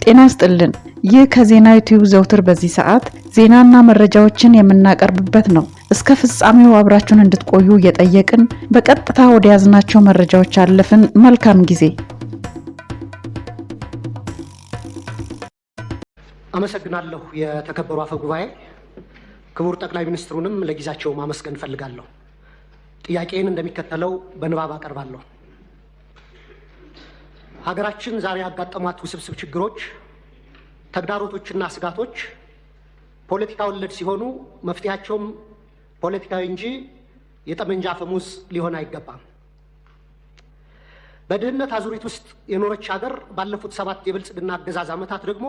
ጤና ይስጥልን። ይህ ከዜና ዩቲዩብ ዘውትር በዚህ ሰዓት ዜናና መረጃዎችን የምናቀርብበት ነው። እስከ ፍጻሜው አብራችሁን እንድትቆዩ እየጠየቅን በቀጥታ ወደ ያዝናቸው መረጃዎች አለፍን። መልካም ጊዜ። አመሰግናለሁ። የተከበሩ አፈ ጉባኤ፣ ክቡር ጠቅላይ ሚኒስትሩንም ለጊዜያቸው ማመስገን ፈልጋለሁ። ጥያቄን እንደሚከተለው በንባብ አቀርባለሁ። ሀገራችን ዛሬ ያጋጠሟት ውስብስብ ችግሮች፣ ተግዳሮቶችና ስጋቶች ፖለቲካ ወለድ ሲሆኑ መፍትሄያቸውም ፖለቲካዊ እንጂ የጠመንጃ አፈሙዝ ሊሆን አይገባም። በድህነት አዙሪት ውስጥ የኖረች ሀገር ባለፉት 7 የብልጽግና አገዛዝ ዓመታት ደግሞ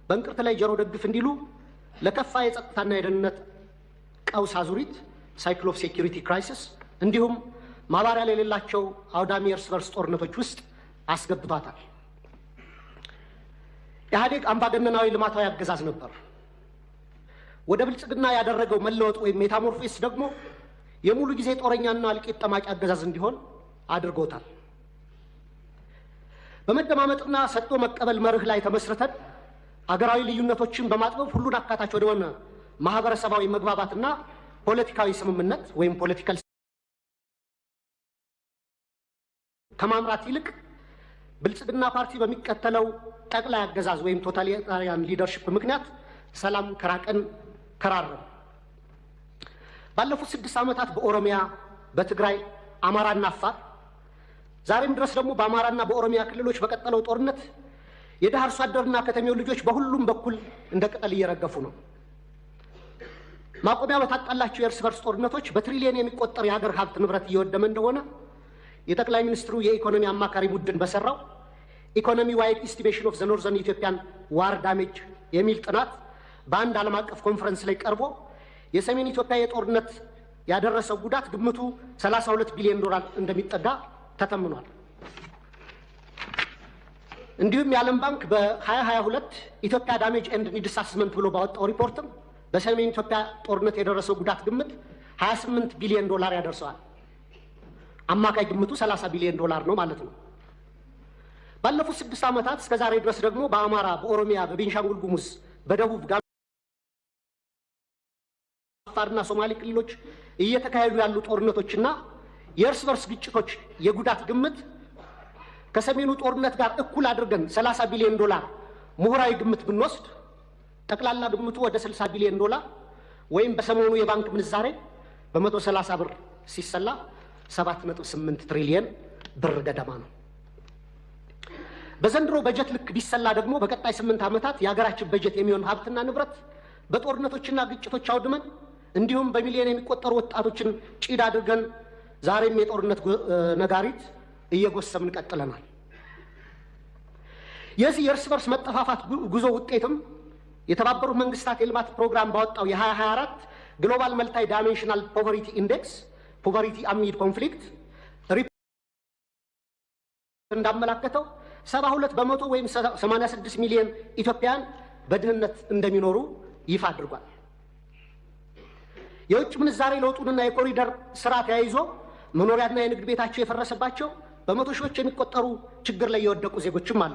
በእንቅርት ላይ ጆሮ ደግፍ እንዲሉ ለከፋ የጸጥታና የደህንነት ቀውስ አዙሪት ሳይክል ኦፍ ሴኩሪቲ ክራይሲስ እንዲሁም ማባሪያ የሌላቸው አውዳሚ እርስ በርስ ጦርነቶች ውስጥ አስገብቷታል። ኢህአዴግ አምባገነናዊ ልማታዊ አገዛዝ ነበር። ወደ ብልጽግና ያደረገው መለወጥ ወይም ሜታሞርፎሲስ ደግሞ የሙሉ ጊዜ ጦረኛና እልቂት ጠማቂ አገዛዝ እንዲሆን አድርጎታል። በመደማመጥና ሰጥቶ መቀበል መርህ ላይ ተመስርተን አገራዊ ልዩነቶችን በማጥበብ ሁሉን አካታች ወደሆነ ማህበረሰባዊ መግባባትና ፖለቲካዊ ስምምነት ወይም ፖለቲካል ከማምራት ይልቅ ብልጽግና ፓርቲ በሚከተለው ጠቅላይ አገዛዝ ወይም ቶታሊታሪያን ሊደርሺፕ ምክንያት ሰላም ከራቀን ከራረም። ባለፉት 6 ዓመታት በኦሮሚያ፣ በትግራይ፣ አማራና አፋር ዛሬም ድረስ ደግሞ በአማራና በኦሮሚያ ክልሎች በቀጠለው ጦርነት የደሃ አርሶ አደርና ከተሜው ልጆች በሁሉም በኩል እንደ ቅጠል እየረገፉ ነው። ማቆሚያ በታጣላቸው የእርስ በርስ ጦርነቶች በትሪሊየን የሚቆጠር የሀገር ሀብት ንብረት እየወደመ እንደሆነ የጠቅላይ ሚኒስትሩ የኢኮኖሚ አማካሪ ቡድን በሰራው ኢኮኖሚ ዋይድ ኢስቲሜሽን ኦፍ ዘ ኖርዘርን ኢትዮጵያን ዋር ዳሜጅ የሚል ጥናት በአንድ ዓለም አቀፍ ኮንፈረንስ ላይ ቀርቦ የሰሜን ኢትዮጵያ የጦርነት ያደረሰው ጉዳት ግምቱ 32 ቢሊዮን ዶላር እንደሚጠጋ ተተምኗል። እንዲሁም የዓለም ባንክ በ2022 ኢትዮጵያ ዳሜጅ ኤንድ ኒድስ አሰስመንት ብሎ ባወጣው ሪፖርትም በሰሜን ኢትዮጵያ ጦርነት የደረሰው ጉዳት ግምት 28 ቢሊዮን ዶላር ያደርሰዋል። አማካይ ግምቱ 30 ቢሊዮን ዶላር ነው ማለት ነው። ባለፉት 6 ዓመታት እስከ ዛሬ ድረስ ደግሞ በአማራ፣ በኦሮሚያ፣ በቤንሻንጉል ጉሙዝ፣ በደቡብ አፋርና ሶማሌ ክልሎች እየተካሄዱ ያሉ ጦርነቶችና የእርስ በርስ ግጭቶች የጉዳት ግምት ከሰሜኑ ጦርነት ጋር እኩል አድርገን 30 ቢሊዮን ዶላር ምሁራዊ ግምት ብንወስድ ጠቅላላ ግምቱ ወደ 60 ቢሊዮን ዶላር ወይም በሰሞኑ የባንክ ምንዛሬ በ130 ብር ሲሰላ 7.8 ትሪሊየን ብር ገደማ ነው። በዘንድሮ በጀት ልክ ቢሰላ ደግሞ በቀጣይ 8 ዓመታት የሀገራችን በጀት የሚሆን ሀብትና ንብረት በጦርነቶችና ግጭቶች አውድመን እንዲሁም በሚሊዮን የሚቆጠሩ ወጣቶችን ጭድ አድርገን ዛሬም የጦርነት ነጋሪት እየጎሰምን ቀጥለናል። የዚህ የእርስ በርስ መጠፋፋት ጉዞ ውጤትም የተባበሩት መንግስታት የልማት ፕሮግራም ባወጣው የ2024 ግሎባል መልታይ ዳይሜንሽናል ፖቨርቲ ኢንዴክስ ፖቨርቲ አሚድ ኮንፍሊክት እንዳመላከተው 72 በመቶ ወይም 86 ሚሊዮን ኢትዮጵያውያን በድህነት እንደሚኖሩ ይፋ አድርጓል። የውጭ ምንዛሬ ለውጡንና የኮሪደር ስራ ተያይዞ መኖሪያና የንግድ ቤታቸው የፈረሰባቸው በመቶ ሺዎች የሚቆጠሩ ችግር ላይ የወደቁ ዜጎችም አሉ።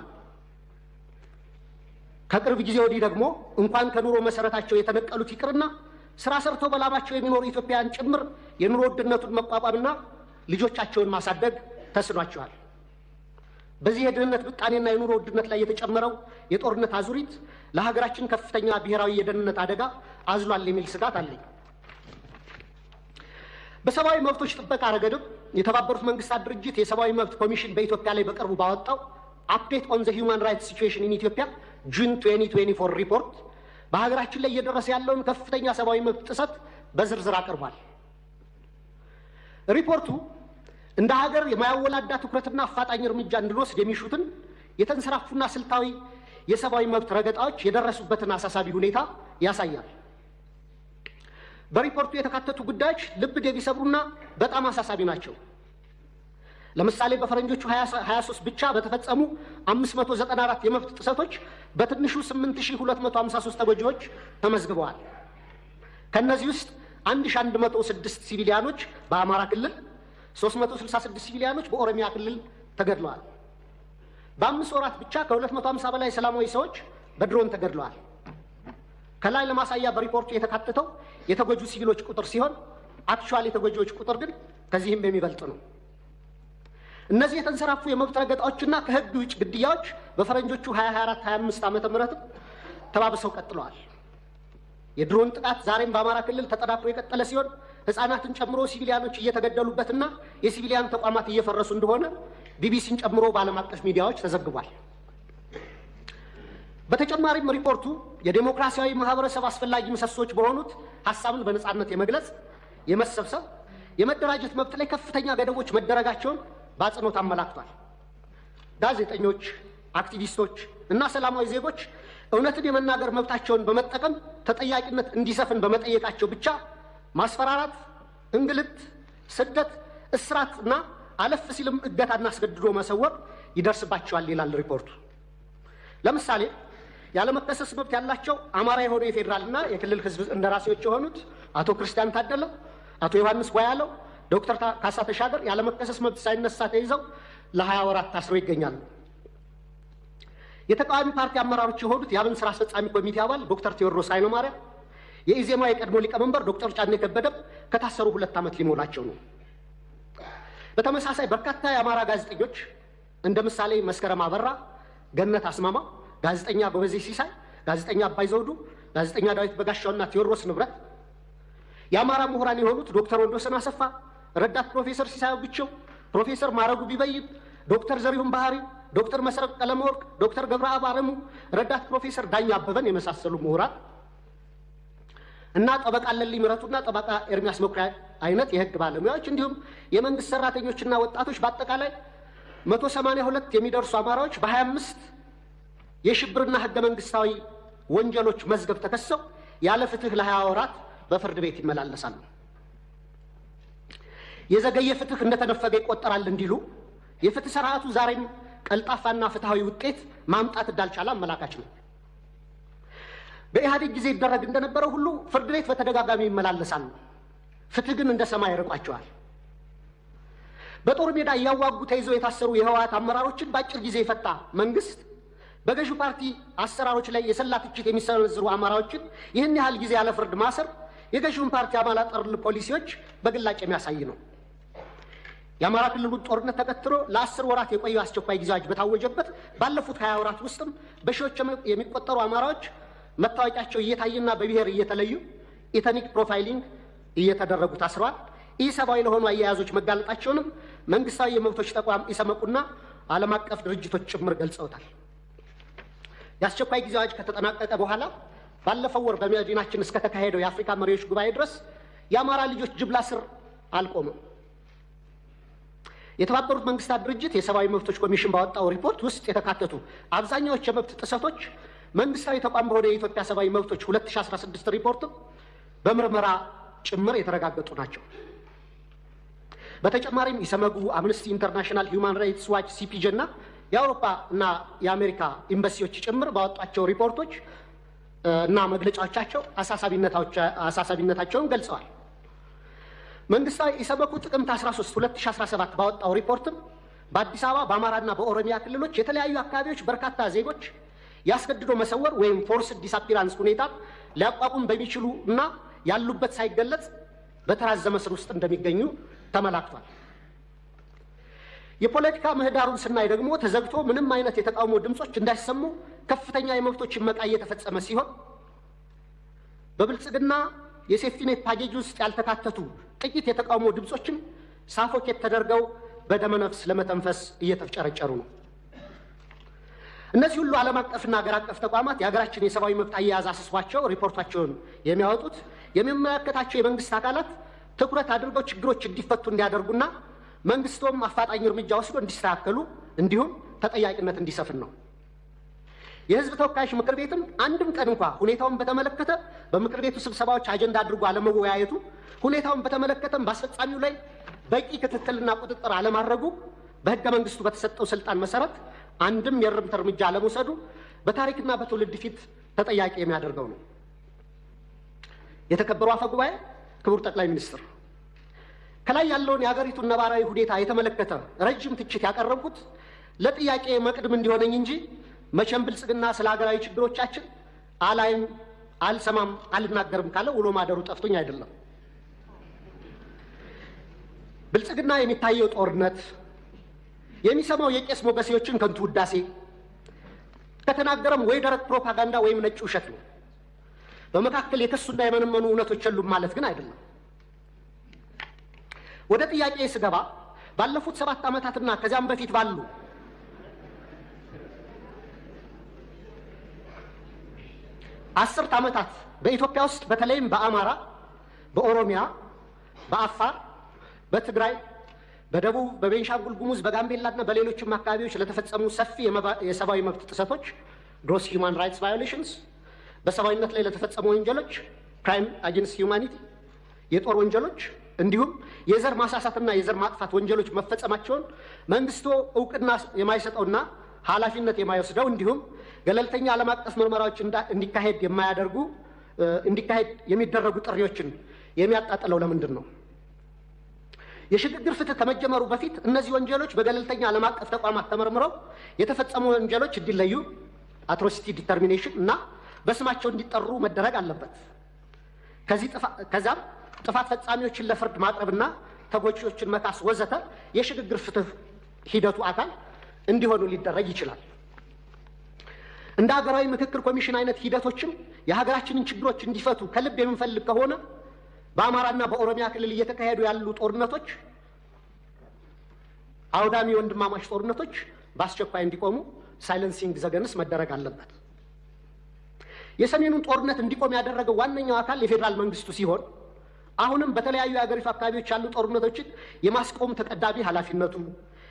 ከቅርብ ጊዜ ወዲህ ደግሞ እንኳን ከኑሮ መሰረታቸው የተነቀሉት ይቅርና ስራ ሰርተው በላባቸው የሚኖሩ ኢትዮጵያውያን ጭምር የኑሮ ውድነቱን መቋቋምና ልጆቻቸውን ማሳደግ ተስኗቸዋል። በዚህ የድህነት ብጣኔና የኑሮ ውድነት ላይ የተጨመረው የጦርነት አዙሪት ለሀገራችን ከፍተኛ ብሔራዊ የደህንነት አደጋ አዝሏል የሚል ስጋት አለኝ። በሰብአዊ መብቶች ጥበቃ ረገድም የተባበሩት መንግስታት ድርጅት የሰብአዊ መብት ኮሚሽን በኢትዮጵያ ላይ በቅርቡ ባወጣው አፕዴት ኦን ዘ ሂውማን ራይትስ ሲቹዌሽን ኢን ኢትዮጵያ ጁን 2024 ሪፖርት በሀገራችን ላይ እየደረሰ ያለውን ከፍተኛ ሰብአዊ መብት ጥሰት በዝርዝር አቅርቧል። ሪፖርቱ እንደ ሀገር የማያወላዳ ትኩረትና አፋጣኝ እርምጃ እንድንወስድ የሚሹትን የተንሰራፉና ስልታዊ የሰብአዊ መብት ረገጣዎች የደረሱበትን አሳሳቢ ሁኔታ ያሳያል። በሪፖርቱ የተካተቱ ጉዳዮች ልብ የሚሰብሩና በጣም አሳሳቢ ናቸው። ለምሳሌ በፈረንጆቹ 2023 ብቻ በተፈጸሙ 594 የመብት ጥሰቶች በትንሹ 8253 ተጎጂዎች ተመዝግበዋል። ከነዚህ ውስጥ 1106 ሲቪሊያኖች በአማራ ክልል፣ 366 ሲቪሊያኖች በኦሮሚያ ክልል ተገድለዋል። በ5 ወራት ብቻ ከ250 በላይ ሰላማዊ ሰዎች በድሮን ተገድለዋል። ከላይ ለማሳያ በሪፖርቱ የተካተተው የተጎጁ ሲቪሎች ቁጥር ሲሆን አክቹዋሊ የተጎጂዎች ቁጥር ግን ከዚህም የሚበልጥ ነው። እነዚህ የተንሰራፉ የመብት ረገጣዎችና ከህግ ውጭ ግድያዎች በፈረንጆቹ 2024-25 ዓመተ ምህረት ተባብሰው ቀጥለዋል። የድሮን ጥቃት ዛሬም በአማራ ክልል ተጠናክሮ የቀጠለ ሲሆን ህፃናትን ጨምሮ ሲቪሊያኖች እየተገደሉበትና የሲቪሊያን ተቋማት እየፈረሱ እንደሆነ ቢቢሲን ጨምሮ በዓለም አቀፍ ሚዲያዎች ተዘግቧል። በተጨማሪም ሪፖርቱ የዴሞክራሲያዊ ማህበረሰብ አስፈላጊ ምሰሶች በሆኑት ሐሳብን በነጻነት የመግለጽ፣ የመሰብሰብ፣ የመደራጀት መብት ላይ ከፍተኛ ገደቦች መደረጋቸውን በአጽንኦት አመላክቷል። ጋዜጠኞች፣ አክቲቪስቶች እና ሰላማዊ ዜጎች እውነትን የመናገር መብታቸውን በመጠቀም ተጠያቂነት እንዲሰፍን በመጠየቃቸው ብቻ ማስፈራራት፣ እንግልት፣ ስደት፣ እስራት እና አለፍ ሲልም እገታና አስገድዶ መሰወር ይደርስባቸዋል ይላል ሪፖርቱ። ለምሳሌ ያለመከሰስ መብት ያላቸው አማራ የሆኑ የፌዴራልና የክልል ህዝብ እንደራሴዎች የሆኑት አቶ ክርስቲያን ታደለ፣ አቶ ዮሐንስ ጓያለው፣ ዶክተር ካሳ ተሻገር ያለመከሰስ መብት ሳይነሳ ተይዘው ለ20 ወራት ታስረው ይገኛሉ። የተቃዋሚ ፓርቲ አመራሮች የሆኑት የአብን ስራ አስፈጻሚ ኮሚቴ አባል ዶክተር ቴዎድሮስ ኃይለማርያም፣ የኢዜማ የቀድሞ ሊቀመንበር ዶክተር ጫኔ ከበደም ከታሰሩ 2 ዓመት ሊሞላቸው ነው። በተመሳሳይ በርካታ የአማራ ጋዜጠኞች እንደ ምሳሌ መስከረም አበራ፣ ገነት አስማማ፣ ጋዜጠኛ ጎበዜ ሲሳይ፣ ጋዜጠኛ አባይ ዘውዱ፣ ጋዜጠኛ ዳዊት በጋሻውና ቴዎድሮስ ንብረት፣ የአማራ ምሁራን የሆኑት ዶክተር ወንዶሰን አሰፋ፣ ረዳት ፕሮፌሰር ሲሳይ ብቸው፣ ፕሮፌሰር ማረጉ ቢበይን፣ ዶክተር ዘሪሁን ባህሪ፣ ዶክተር መሰረት ቀለመወርቅ፣ ዶክተር ገብረአብ አረሙ፣ ረዳት ፕሮፌሰር ዳኛ አበበን የመሳሰሉ ምሁራን እና ጠበቃ ለልይ ምረቱና ጠበቃ ኤርሚያስ መኩሪያ አይነት የህግ ባለሙያዎች እንዲሁም የመንግስት ሰራተኞችና ወጣቶች በአጠቃላይ 182 የሚደርሱ አማራዎች በ25 የሽብርና ህገ መንግስታዊ ወንጀሎች መዝገብ ተከሰው ያለ ፍትህ ለ20 ወራት በፍርድ ቤት ይመላለሳሉ። የዘገየ ፍትህ እንደተነፈገ ይቆጠራል እንዲሉ የፍትህ ስርዓቱ ዛሬም ቀልጣፋና ፍትሃዊ ውጤት ማምጣት እንዳልቻለ አመላካች ነው። በኢህአዴግ ጊዜ ይደረግ እንደነበረው ሁሉ ፍርድ ቤት በተደጋጋሚ ይመላለሳሉ። ፍትህ ግን እንደ ሰማይ ርቋቸዋል። በጦር ሜዳ እያዋጉ ተይዘው የታሰሩ የህወሓት አመራሮችን በአጭር ጊዜ የፈታ መንግስት በገዢው ፓርቲ አሰራሮች ላይ የሰላ ትችት የሚሰነዝሩ አማራዎችን ይህን ያህል ጊዜ ያለ ፍርድ ማሰር የገዢውን ፓርቲ አማላጠር ፖሊሲዎች በግላጭ የሚያሳይ ነው። የአማራ ክልሉን ጦርነት ተከትሎ ለ10 ወራት የቆየ አስቸኳይ ጊዜ አዋጅ በታወጀበት ባለፉት 20 ወራት ውስጥም በሺዎች የሚቆጠሩ አማራዎች መታወቂያቸው እየታየና በብሔር እየተለዩ ኢተኒክ ፕሮፋይሊንግ እየተደረጉ ታስረዋል። ኢሰብአዊ ለሆኑ አያያዞች መጋለጣቸውንም መንግስታዊ የመብቶች ተቋም ኢሰመቁና ዓለም አቀፍ ድርጅቶች ጭምር ገልጸውታል። የአስቸኳይ ጊዜ አዋጅ ከተጠናቀቀ በኋላ ባለፈው ወር በመዲናችን እስከተካሄደው የአፍሪካ መሪዎች ጉባኤ ድረስ የአማራ ልጆች ጅምላ እስር አልቆመም። የተባበሩት መንግስታት ድርጅት የሰብአዊ መብቶች ኮሚሽን ባወጣው ሪፖርት ውስጥ የተካተቱ አብዛኛዎች የመብት ጥሰቶች መንግስታዊ ተቋም በሆነ የኢትዮጵያ ሰብአዊ መብቶች 2016 ሪፖርት በምርመራ ጭምር የተረጋገጡ ናቸው። በተጨማሪም ኢሰመጉ፣ አምነስቲ ኢንተርናሽናል፣ ሂውማን ራይትስ ዋች፣ ሲፒጄ እና የአውሮፓ እና የአሜሪካ ኤምባሲዎች ጭምር ባወጣቸው ሪፖርቶች እና መግለጫዎቻቸው አሳሳቢነታቸውን ገልጸዋል። መንግስታዊ ኢሰመጉ ጥቅምት 13 2017 ባወጣው ሪፖርትም በአዲስ አበባ በአማራና በኦሮሚያ ክልሎች የተለያዩ አካባቢዎች በርካታ ዜጎች ያስገድዶ መሰወር ወይም ፎርስድ ዲስአፒራንስ ሁኔታ ሊያቋቁም በሚችሉ እና ያሉበት ሳይገለጽ በተራዘመ እስር ውስጥ እንደሚገኙ ተመላክቷል። የፖለቲካ ምህዳሩን ስናይ ደግሞ ተዘግቶ ምንም አይነት የተቃውሞ ድምጾች እንዳይሰሙ ከፍተኛ የመብቶች መቃ እየተፈጸመ ሲሆን በብልጽግና የሴፍቲኔት ፓኬጅ ውስጥ ያልተካተቱ ጥቂት የተቃውሞ ድምጾችም ሳፎኬት ተደርገው በደመነፍስ ለመተንፈስ እየተፍጨረጨሩ ነው። እነዚህ ሁሉ ዓለም አቀፍና ሀገር አቀፍ ተቋማት የሀገራችን የሰብአዊ መብት አያያዝ አስስቧቸው ሪፖርታቸውን የሚያወጡት የሚመለከታቸው የመንግስት አካላት ትኩረት አድርገው ችግሮች እንዲፈቱ እንዲያደርጉና መንግስቶም አፋጣኝ እርምጃ ወስዶ እንዲስተካከሉ እንዲሁም ተጠያቂነት እንዲሰፍን ነው። የህዝብ ተወካዮች ምክር ቤትም አንድም ቀን እንኳ ሁኔታውን በተመለከተ በምክር ቤቱ ስብሰባዎች አጀንዳ አድርጎ አለመወያየቱ፣ ሁኔታውን በተመለከተም በአስፈጻሚው ላይ በቂ ክትትልና ቁጥጥር አለማድረጉ፣ በህገ መንግስቱ በተሰጠው ስልጣን መሰረት አንድም የእርምት እርምጃ አለመውሰዱ በታሪክና በትውልድ ፊት ተጠያቂ የሚያደርገው ነው። የተከበሩ አፈ ጉባኤ፣ ክቡር ጠቅላይ ሚኒስትር፣ ከላይ ያለውን የሀገሪቱን ነባራዊ ሁኔታ የተመለከተ ረጅም ትችት ያቀረብኩት ለጥያቄ መቅድም እንዲሆነኝ እንጂ መቼም ብልጽግና ስለ ሀገራዊ ችግሮቻችን አላይም፣ አልሰማም፣ አልናገርም ካለ ውሎ ማደሩ ጠፍቶኝ አይደለም። ብልጽግና የሚታየው ጦርነት፣ የሚሰማው የቄስ ሞገሴዎችን ከንቱ ውዳሴ፣ ከተናገረም ወይ ደረቅ ፕሮፓጋንዳ ወይም ነጭ ውሸት ነው። በመካከል የከሱና የመነመኑ እውነቶች የሉም ማለት ግን አይደለም። ወደ ጥያቄ ስገባ ባለፉት 7 ዓመታትና ከዚያም በፊት ባሉ አስርት ዓመታት በኢትዮጵያ ውስጥ በተለይም በአማራ፣ በኦሮሚያ፣ በአፋር፣ በትግራይ፣ በደቡብ፣ በቤንሻንጉል ጉሙዝ፣ በጋምቤላና በሌሎችም አካባቢዎች ለተፈጸሙ ሰፊ የሰብአዊ መብት ጥሰቶች ግሮስ ሂውማን ራይትስ ቫዮሌሽንስ፣ በሰብአዊነት ላይ ለተፈጸሙ ወንጀሎች ክራይም አጌንስት ሂውማኒቲ፣ የጦር ወንጀሎች እንዲሁም የዘር ማሳሳትና የዘር ማጥፋት ወንጀሎች መፈጸማቸውን መንግስቱ እውቅና የማይሰጠውና ኃላፊነት የማይወስደው እንዲሁም ገለልተኛ ዓለም አቀፍ ምርመራዎች እንዲካሄድ የሚደረጉ ጥሪዎችን የሚያጣጥለው ለምንድን ነው? የሽግግር ፍትህ ከመጀመሩ በፊት እነዚህ ወንጀሎች በገለልተኛ ዓለም አቀፍ ተቋማት ተመርምረው የተፈጸሙ ወንጀሎች እንዲለዩ አትሮሲቲ ዲተርሚኔሽን እና በስማቸው እንዲጠሩ መደረግ አለበት። ከዛም ጥፋት ፈጻሚዎችን ለፍርድ ማቅረብና ተጎጂዎችን መካስ ወዘተ የሽግግር ፍትህ ሂደቱ አካል እንዲሆኑ ሊደረግ ይችላል። እንደ ሀገራዊ ምክክር ኮሚሽን አይነት ሂደቶችም የሀገራችንን ችግሮች እንዲፈቱ ከልብ የምንፈልግ ከሆነ በአማራና በኦሮሚያ ክልል እየተካሄዱ ያሉ ጦርነቶች፣ አውዳሚ ወንድማማች ጦርነቶች በአስቸኳይ እንዲቆሙ ሳይለንሲንግ ዘገንስ መደረግ አለበት። የሰሜኑን ጦርነት እንዲቆም ያደረገው ዋነኛው አካል የፌዴራል መንግስቱ ሲሆን አሁንም በተለያዩ የሀገሪቱ አካባቢዎች ያሉ ጦርነቶችን የማስቆም ተቀዳሚ ኃላፊነቱ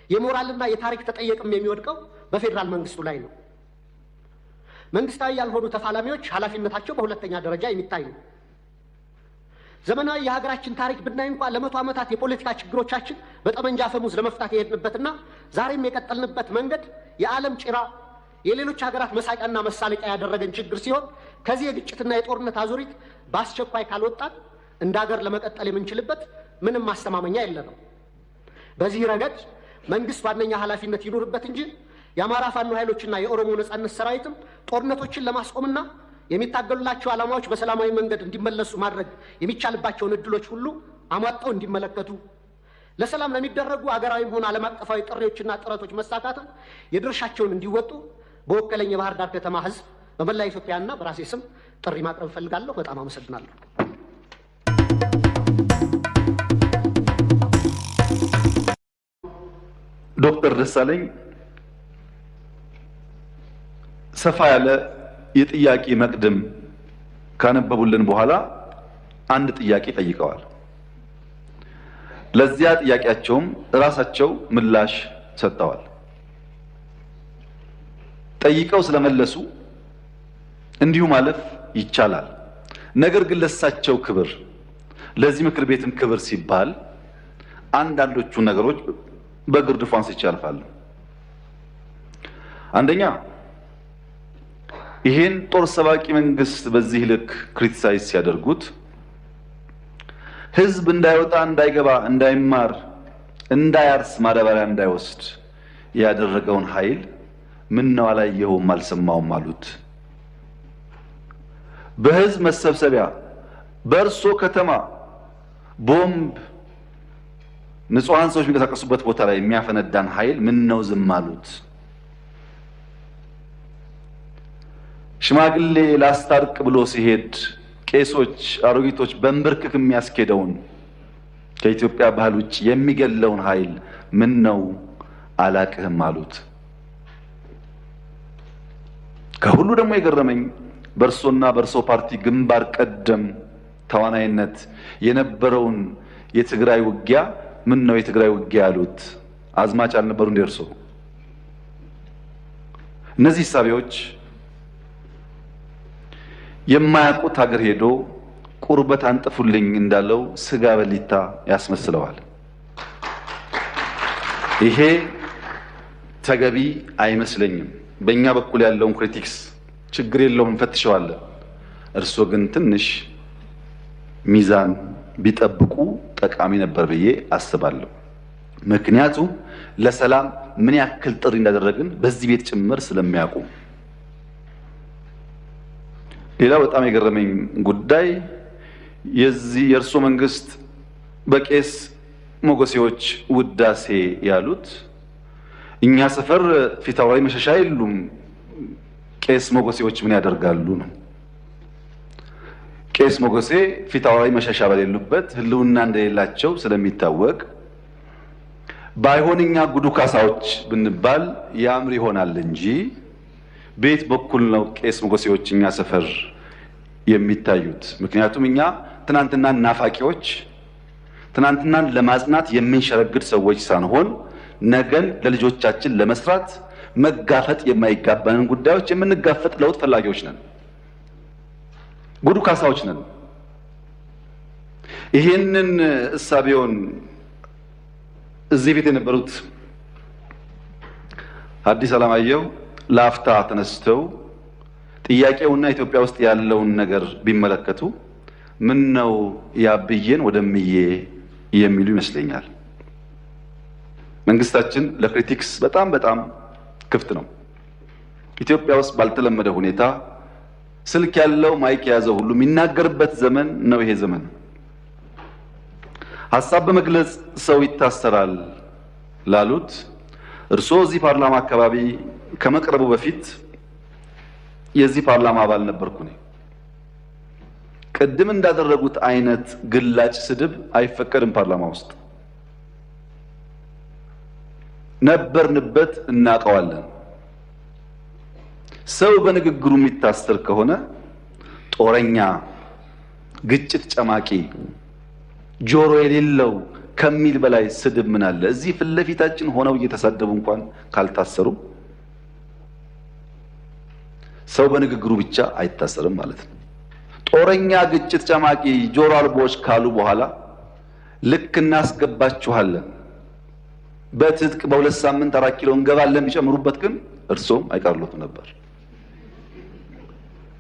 የሞራልና የታሪክ ተጠየቅም የሚወድቀው በፌዴራል መንግስቱ ላይ ነው። መንግስታዊ ያልሆኑ ተፋላሚዎች ኃላፊነታቸው በሁለተኛ ደረጃ የሚታይ ነው። ዘመናዊ የሀገራችን ታሪክ ብናይ እንኳን ለ100 ዓመታት የፖለቲካ ችግሮቻችን በጠመንጃ አፈሙዝ ለመፍታት የሄድንበትና ዛሬም የቀጠልንበት መንገድ የዓለም ጭራ የሌሎች ሀገራት መሳቂያና መሳለቂያ ያደረገን ችግር ሲሆን ከዚህ የግጭትና የጦርነት አዙሪት በአስቸኳይ ካልወጣን እንደ ሀገር ለመቀጠል የምንችልበት ምንም ማስተማመኛ የለንም። በዚህ ረገድ መንግስት ዋነኛ ኃላፊነት ይኑርበት እንጂ የአማራ ፋኖ ኃይሎችና የኦሮሞ ነጻነት ሰራዊትም ጦርነቶችን ለማስቆምና የሚታገሉላቸው ዓላማዎች በሰላማዊ መንገድ እንዲመለሱ ማድረግ የሚቻልባቸውን እድሎች ሁሉ አሟጠው እንዲመለከቱ፣ ለሰላም ለሚደረጉ አገራዊም ሆነ ዓለም አቀፋዊ ጥሪዎችና ጥረቶች መሳካትም የድርሻቸውን እንዲወጡ በወከለኝ የባህር ዳር ከተማ ህዝብ በመላ ኢትዮጵያና በራሴ ስም ጥሪ ማቅረብ እፈልጋለሁ። በጣም አመሰግናለሁ። ዶክተር ደሳለኝ ሰፋ ያለ የጥያቄ መቅድም ካነበቡልን በኋላ አንድ ጥያቄ ጠይቀዋል። ለዚያ ጥያቄያቸውም ራሳቸው ምላሽ ሰጥተዋል። ጠይቀው ስለመለሱ እንዲሁ ማለፍ ይቻላል። ነገር ግን ለሳቸው ክብር፣ ለዚህ ምክር ቤትም ክብር ሲባል አንዳንዶቹ ነገሮች በግርድፉ አንስቼ አልፋለሁ። አንደኛ ይሄን ጦር ሰባቂ መንግስት በዚህ ልክ ክሪቲሳይዝ ሲያደርጉት ህዝብ እንዳይወጣ፣ እንዳይገባ፣ እንዳይማር፣ እንዳያርስ፣ ማዳበሪያ እንዳይወስድ ያደረገውን ኃይል ምን ነው አላየኸውም አልሰማውም አሉት። በህዝብ መሰብሰቢያ በእርሶ ከተማ ቦምብ ንጹሃን ሰዎች የሚንቀሳቀሱበት ቦታ ላይ የሚያፈነዳን ኃይል ምን ነው ዝም አሉት? ሽማግሌ ላስታርቅ ብሎ ሲሄድ ቄሶች፣ አሮጊቶች በንብርክክ የሚያስኬደውን ከኢትዮጵያ ባህል ውጭ የሚገለውን ኃይል ምን ነው አላቅህም አሉት። ከሁሉ ደግሞ የገረመኝ በእርሶና በእርሶ ፓርቲ ግንባር ቀደም ተዋናይነት የነበረውን የትግራይ ውጊያ ምን ነው የትግራይ ውጊያ ያሉት? አዝማች አልነበሩ እንደ እርሶ? እነዚህ ሳቢዎች የማያውቁት ሀገር ሄዶ ቁርበት አንጥፉልኝ እንዳለው ስጋ በሊታ ያስመስለዋል። ይሄ ተገቢ አይመስለኝም። በእኛ በኩል ያለውን ክሪቲክስ ችግር የለውም እንፈትሸዋለን። እርሶ ግን ትንሽ ሚዛን ቢጠብቁ ጠቃሚ ነበር ብዬ አስባለሁ። ምክንያቱም ለሰላም ምን ያክል ጥሪ እንዳደረግን በዚህ ቤት ጭምር ስለሚያውቁ። ሌላ በጣም የገረመኝ ጉዳይ የእርሶ መንግስት በቄስ ሞገሴዎች ውዳሴ ያሉት እኛ ሰፈር ፊታውራሪ መሸሻ የሉም፣ ቄስ ሞገሴዎች ምን ያደርጋሉ ነው። ቄስ ሞገሴ ፊታውራሪ መሸሻ በሌሉበት ህልውና እንደሌላቸው ስለሚታወቅ ባይሆን እኛ ጉዱ ካሳዎች ብንባል ያምር ይሆናል እንጂ ቤት በኩል ነው ቄስ ሞገሴዎች እኛ ሰፈር የሚታዩት። ምክንያቱም እኛ ትናንትናን ናፋቂዎች፣ ትናንትናን ለማጽናት የምንሸረግድ ሰዎች ሳንሆን ነገን ለልጆቻችን ለመስራት መጋፈጥ የማይጋባንን ጉዳዮች የምንጋፈጥ ለውጥ ፈላጊዎች ነን፣ ጉዱ ካሳዎች ነን። ይሄንን እሳቤውን እዚህ ቤት የነበሩት ሐዲስ ዓለማየሁ ለአፍታ ተነስተው ጥያቄውና ኢትዮጵያ ውስጥ ያለውን ነገር ቢመለከቱ ምን ነው ያብዬን ወደምዬ የሚሉ ይመስለኛል። መንግስታችን ለክሪቲክስ በጣም ክፍት ነው። ኢትዮጵያ ውስጥ ባልተለመደ ሁኔታ ስልክ ያለው ማይክ የያዘው ሁሉ የሚናገርበት ዘመን ነው ይሄ ዘመን። ሐሳብ በመግለጽ ሰው ይታሰራል ላሉት እርስዎ እዚህ ፓርላማ አካባቢ ከመቅረቡ በፊት የዚህ ፓርላማ አባል ነበርኩ ነኝ። ቅድም እንዳደረጉት አይነት ግላጭ ስድብ አይፈቀድም ፓርላማ ውስጥ። ነበርንበት፣ እናውቀዋለን። ሰው በንግግሩ የሚታሰር ከሆነ ጦረኛ፣ ግጭት ጨማቂ፣ ጆሮ የሌለው ከሚል በላይ ስድብ ምን አለ? እዚህ ፊት ለፊታችን ሆነው እየተሳደቡ እንኳን ካልታሰሩ ሰው በንግግሩ ብቻ አይታሰርም ማለት ነው። ጦረኛ፣ ግጭት ጨማቂ፣ ጆሮ አልቦች ካሉ በኋላ ልክ እናስገባችኋለን፣ በትጥቅ በ2 ሳምንት 4 ኪሎ እንገባለን ቢጨምሩበት ግን እርሶም አይቀርሉትም ነበር።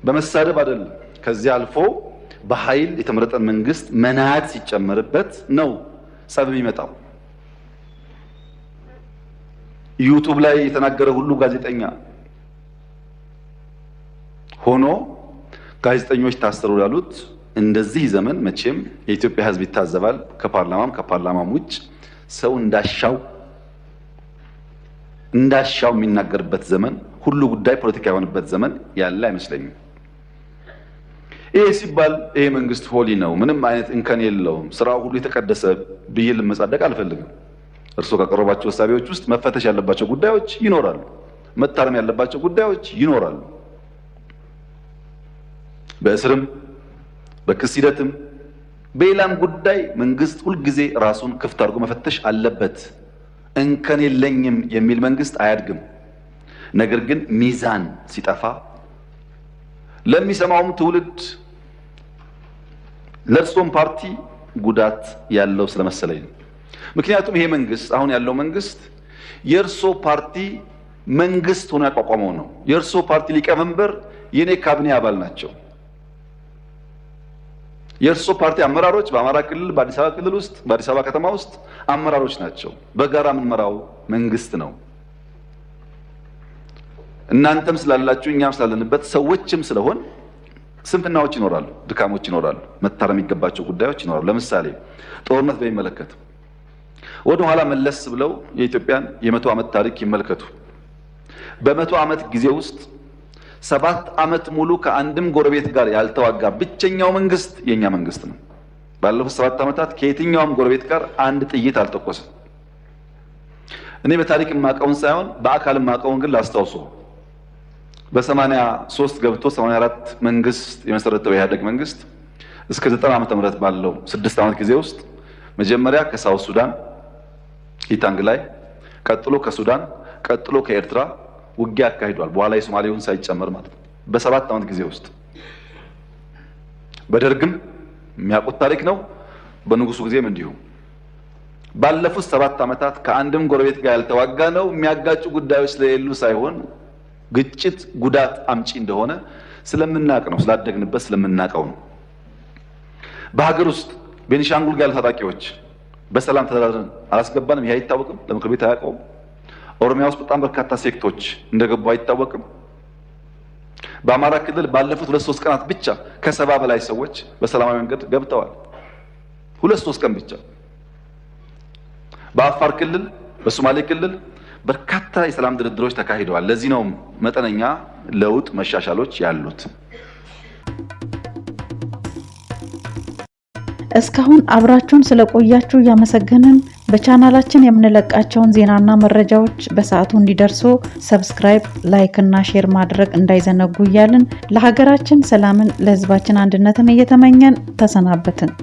በመሳደብ አይደለም። ከዚህ አልፎ በኃይል የተመረጠን መንግስት መናት ሲጨመርበት ነው ጸብ የሚመጣው። ዩቲዩብ ላይ የተናገረ ሁሉ ጋዜጠኛ ሆኖ ጋዜጠኞች ታሰሩ ያሉት እንደዚህ ዘመን መቼም የኢትዮጵያ ሕዝብ ይታዘባል። ከፓርላማም ውጭ ሰው እንዳሻው የሚናገርበት ዘመን፣ ሁሉ ጉዳይ ፖለቲካ የሆነበት ዘመን ያለ አይመስለኝም። ይሄ ሲባል ይሄ መንግስት ሆሊ ነው፣ ምንም አይነት እንከን የለውም፣ ስራው ሁሉ የተቀደሰ ብዬ ልመጻደቅ አልፈልግም። እርስዎ ካቀረባቸው ሀሳቦች ውስጥ መፈተሽ ያለባቸው ጉዳዮች ይኖራሉ፣ መታረም ያለባቸው ጉዳዮች ይኖራሉ። በእስርም በክስ ሂደትም በሌላም ጉዳይ መንግስት ሁልጊዜ ራሱን ክፍት አድርጎ መፈተሽ አለበት። እንከን የለኝም የሚል መንግስት አያድግም። ነገር ግን ሚዛን ሲጠፋ ለሚሰማውም ትውልድ ለእርሶም ፓርቲ ጉዳት ያለው ስለመሰለኝ ነው። ምክንያቱም ይሄ መንግስት አሁን ያለው መንግስት የእርሶ ፓርቲ መንግስት ሆኖ ያቋቋመው ነው። የእርሶ ፓርቲ ሊቀመንበር የኔ ካቢኔ አባል ናቸው። የእርሶ ፓርቲ አመራሮች በአማራ ክልል፣ በአዲስ አበባ ክልል ውስጥ፣ በአዲስ አበባ ከተማ ውስጥ አመራሮች ናቸው። በጋራ የምንመራው መንግስት ነው። እናንተም ስላላችሁ እኛም ስላለንበት ሰዎችም ስለሆን ስንፍናዎች ይኖራሉ፣ ድካሞች ይኖራሉ፣ መታረም የሚገባቸው ጉዳዮች ይኖራሉ። ለምሳሌ ጦርነት በሚመለከት ወደ ኋላ መለስ ብለው የኢትዮጵያን የ100 ዓመት ታሪክ ይመልከቱ። በ100 ዓመት ጊዜ ውስጥ 7 ዓመት ሙሉ ከአንድም ጎረቤት ጋር ያልተዋጋ ብቸኛው መንግስት የኛ መንግስት ነው። ባለፉት 7 ዓመታት ከየትኛውም ጎረቤት ጋር አንድ ጥይት አልተኮሰም። እኔ በታሪክ የማውቀውን ሳይሆን በአካል የማውቀውን ግን ላስታውሰው። በ83 ገብቶ 84 መንግስት የመሰረተው የኢህአዴግ መንግስት እስከ 90 ዓመተ ምህረት ባለው 6 ዓመት ጊዜ ውስጥ መጀመሪያ ከሳውት ሱዳን ኢታንግ ላይ፣ ቀጥሎ ከሱዳን፣ ቀጥሎ ከኤርትራ ውጊያ አካሂዷል። በኋላ የሶማሌውን ሳይጨመር ማለት ነው። በ7 ዓመት ጊዜ ውስጥ በደርግም የሚያውቁት ታሪክ ነው። በንጉሱ ጊዜም እንዲሁ ባለፉት 7 ዓመታት ከአንድም ጎረቤት ጋር ያልተዋጋ ነው። የሚያጋጩ ጉዳዮች ስለሌሉ ሳይሆን ግጭት ጉዳት አምጪ እንደሆነ ስለምናውቅ ነው፣ ስላደግንበት ስለምናውቀው ነው። በሀገር ውስጥ ቤኒሻንጉል ጋር ያሉ ታጣቂዎች በሰላም ተደራድረን አላስገባንም። ይሄ አይታወቅም፣ ለምክር ቤት አያውቀውም። ኦሮሚያ ውስጥ በጣም በርካታ ሴክቶች እንደገቡ አይታወቅም። በአማራ ክልል ባለፉት 2-3 ቀናት ብቻ ከ70 በላይ ሰዎች በሰላማዊ መንገድ ገብተዋል። 2-3 ቀን ብቻ። በአፋር ክልል፣ በሶማሌ ክልል በርካታ የሰላም ድርድሮች ተካሂደዋል። ለዚህ ነው መጠነኛ ለውጥ መሻሻሎች ያሉት። እስካሁን አብራችሁን ስለቆያችሁ እያመሰገንን በቻናላችን የምንለቃቸውን ዜናና መረጃዎች በሰዓቱ እንዲደርሱ ሰብስክራይብ፣ ላይክ እና ሼር ማድረግ እንዳይዘነጉ እያልን ለሀገራችን ሰላምን፣ ለሕዝባችን አንድነትን እየተመኘን ተሰናበትን።